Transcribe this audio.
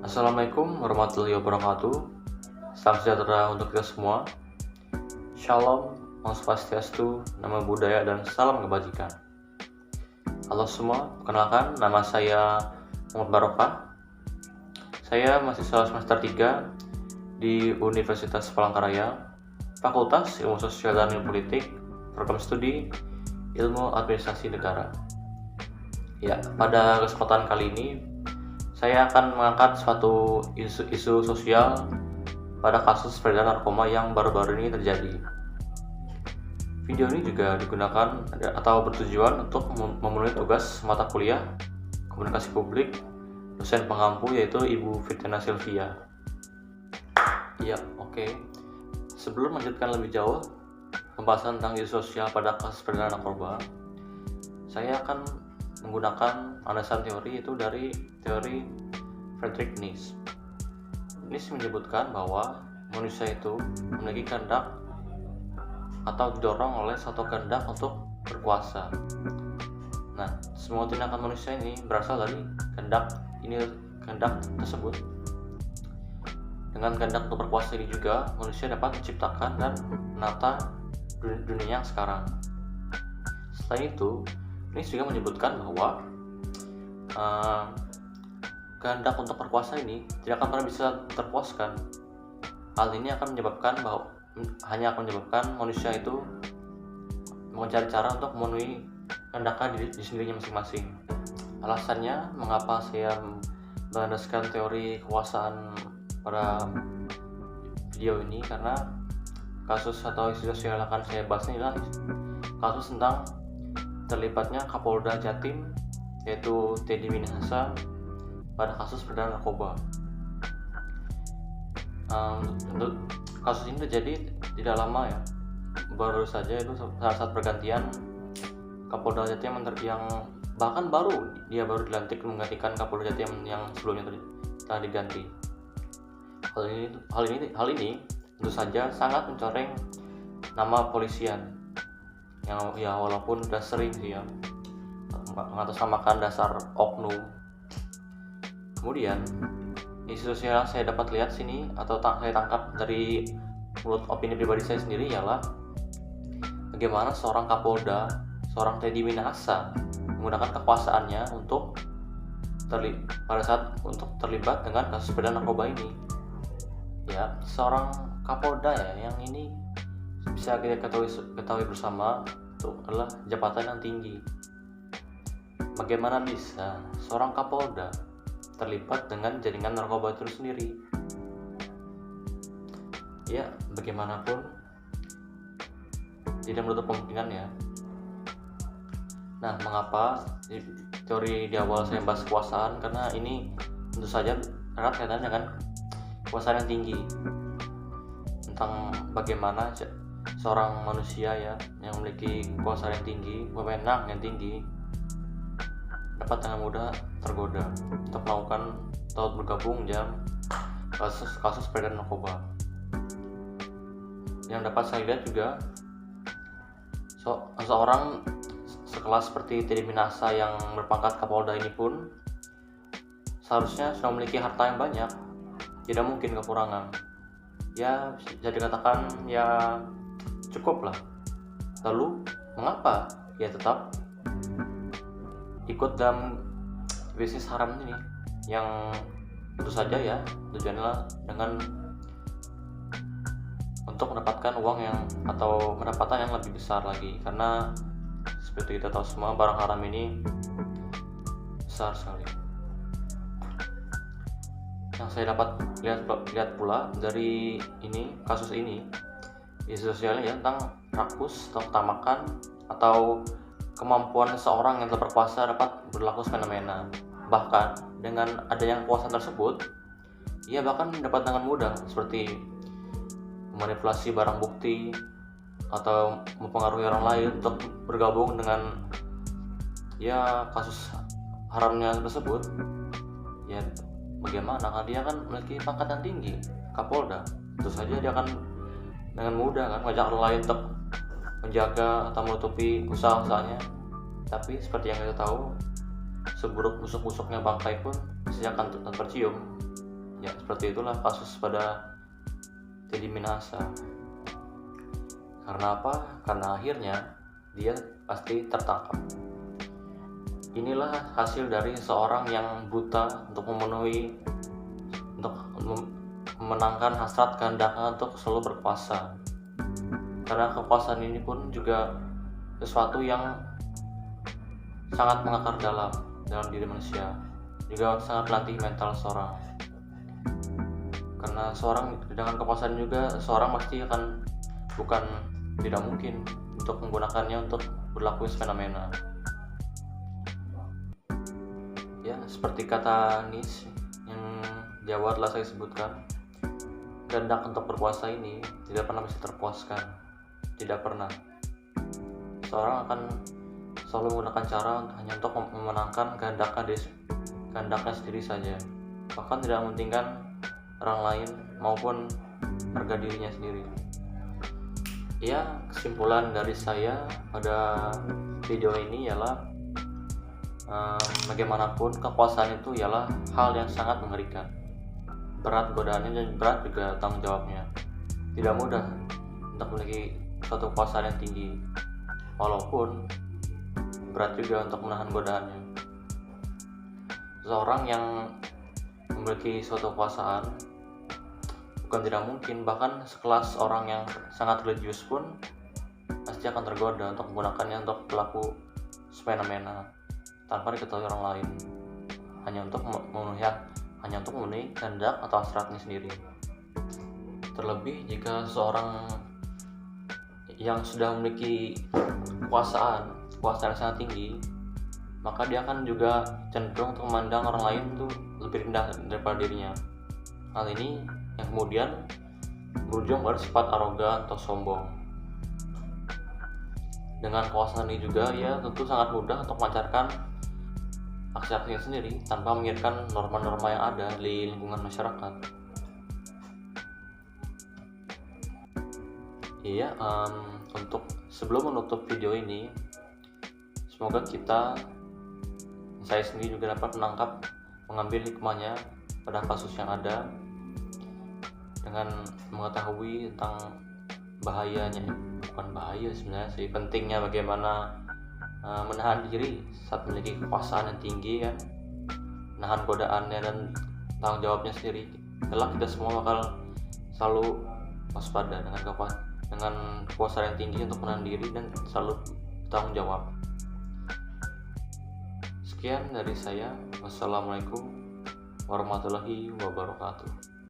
Assalamualaikum warahmatullahi wabarakatuh. Salam sejahtera untuk kita semua. Shalom, Om Swastiastu, Namo Buddhaya, dan salam kebajikan. Halo semua, perkenalkan nama saya Muhammad Barokah. Saya mahasiswa semester 3 di Universitas Palangkaraya, Fakultas Ilmu Sosial dan Ilmu Politik, Program Studi Ilmu Administrasi Negara. Ya, pada kesempatan kali ini saya akan mengangkat suatu isu sosial pada kasus peredaran narkoba yang baru-baru ini terjadi. Video ini juga digunakan atau bertujuan untuk memenuhi tugas mata kuliah komunikasi publik dosen pengampu, yaitu Ibu Fitriana Sylvia. Ya, oke. Sebelum melanjutkan lebih jauh pembahasan tentang isu sosial pada kasus peredaran narkoba, saya akan menggunakan landasan teori, yaitu dari teori Friedrich Nietzsche. Nietzsche menyebutkan bahwa manusia itu memiliki kehendak atau didorong oleh suatu kehendak untuk berkuasa. Nah, semua tindakan manusia ini berasal dari kehendak tersebut. Dengan kehendak untuk berkuasa ini juga manusia dapat menciptakan dan menata dunia yang sekarang. Selain itu, Nietzsche juga menyebutkan bahwa kehendak untuk berkuasa ini tidak akan pernah bisa terpuaskan. Hal ini akan menyebabkan manusia itu mencari cara untuk memenuhi kehendaknya di sendirinya masing-masing. Alasannya mengapa saya melandaskan teori kekuasaan pada video ini, karena kasus atau isu sosial yang akan saya bahas ini adalah kasus tentang terlibatnya Kapolda Jatim, yaitu Teddy Minahasa, pada kasus peredaran narkoba. Kasus ini terjadi tidak lama ya, baru saja itu saat pergantian Kapolda Jatim yang bahkan dia baru dilantik menggantikan Kapolda Jatim yang sebelumnya telah diganti. Hal ini tentu saja sangat mencoreng nama polisian yang ya walaupun sudah sering sih ya mengatasnamakan dasar oknum. Kemudian isu sosial yang saya dapat lihat sini atau saya tangkap dari mulut opini pribadi saya sendiri ialah bagaimana seorang Kapolda, seorang Teddy Minahasa menggunakan kekuasaannya untuk terlibat dengan kasus peredaran narkoba ini. Ya, seorang Kapolda ya, yang ini bisa kita ketahui bersama itu adalah jabatan yang tinggi. Bagaimana bisa seorang Kapolda terlibat dengan jaringan narkoba itu sendiri? Ya, bagaimanapun tidak menutup kemungkinan ya. Nah, mengapa teori di awal saya bahas kekuasaan? Karena ini tentu saja erat kaitan dengan kekuasaan yang tinggi, tentang bagaimana seorang manusia ya yang memiliki kekuasaan yang tinggi, wewenang yang tinggi, dapat dengan mudah tergoda untuk melakukan atau bergabung dalam kasus peredaran narkoba. Yang dapat saya lihat juga seorang sekelas seperti Teddy Minahasa yang berpangkat Kapolda ini pun seharusnya sudah memiliki harta yang banyak, tidak mungkin kekurangan. Ya, bisa dikatakan ya cukup lah. Lalu mengapa ia tetap ikut dalam bisnis haram ini, yang tentu saja ya tujuannya dengan untuk mendapatkan uang atau pendapatan yang lebih besar lagi, karena seperti kita tahu semua barang haram ini besar sekali. Yang saya dapat lihat pula dari kasus ini, isu sosialnya ya tentang rakus atau ketamakan atau kemampuan seseorang yang telah berkuasa dapat berlaku fenomena. Bahkan dengan adanya kekuasaan tersebut, ia bahkan dapat dengan mudah seperti memanipulasi barang bukti atau mempengaruhi orang lain untuk bergabung dengan ya kasus haramnya tersebut. Ya, bagaimana? Karena dia kan memiliki pangkat yang tinggi, Kapolda. Tentu saja dia akan dengan mudah kan mengajak orang lain untuk menjaga atau menutupi usaha-usahanya. Tapi seperti yang kita tahu, seburuk busuk-busuknya bangkai pun pasti akan tercium. Ya seperti itulah kasus pada Teddy Minahasa. Karena apa? Karena akhirnya dia pasti tertangkap. Inilah hasil dari seorang yang buta untuk memenangkan hasrat kehendaknya untuk selalu berkuasa. Karena kekuasaan ini pun juga sesuatu yang sangat mengakar dalam diri manusia, juga sangat melatih mental seorang. Karena seorang dengan kekuasaan juga seorang pasti tidak mungkin untuk menggunakannya untuk berlaku semena-mena. Ya, seperti kata Nietzsche yang di awal telah saya sebutkan, kehendak untuk berkuasa ini tidak pernah bisa terpuaskan. Tidak pernah. Seorang akan selalu menggunakan cara hanya untuk memenangkan kehendaknya sendiri saja. Bahkan tidak mementingkan orang lain maupun harga dirinya sendiri. Ya, kesimpulan dari saya pada video ini ialah bagaimanapun kekuasaan itu ialah hal yang sangat mengerikan. Berat godaannya dan berat juga tanggung jawabnya. Tidak mudah untuk memiliki suatu kekuasaan yang tinggi, walaupun berat juga untuk menahan godaannya. Seorang yang memiliki suatu kekuasaan bukan tidak mungkin, bahkan sekelas orang yang sangat religius pun pasti akan tergoda untuk menggunakannya untuk berlaku semena-mena tanpa diketahui orang lain, hanya untuk memenuhi kehendak atau hasratnya sendiri. Terlebih jika seseorang yang sudah memiliki kekuasaan yang sangat tinggi, maka dia akan juga cenderung untuk memandang orang lain itu lebih rendah daripada dirinya. Hal ini yang kemudian berujung pada sifat arogan atau sombong. Dengan kekuasaan ini juga ya tentu sangat mudah untuk melancarkan aksi-aksinya sendiri tanpa memikirkan norma-norma yang ada di lingkungan masyarakat. Iya, untuk sebelum menutup video ini, semoga saya sendiri juga dapat mengambil hikmahnya pada kasus yang ada, dengan mengetahui tentang bukan bahaya sebenarnya sih, pentingnya bagaimana menahan diri saat memiliki kekuasaan yang tinggi kan, menahan godaannya dan tanggung jawabnya sendiri. Kelak kita semua bakal selalu waspada dengan kekuasaan yang tinggi untuk menahan diri dan selalu bertanggung jawab. Sekian dari saya. Wassalamualaikum warahmatullahi wabarakatuh.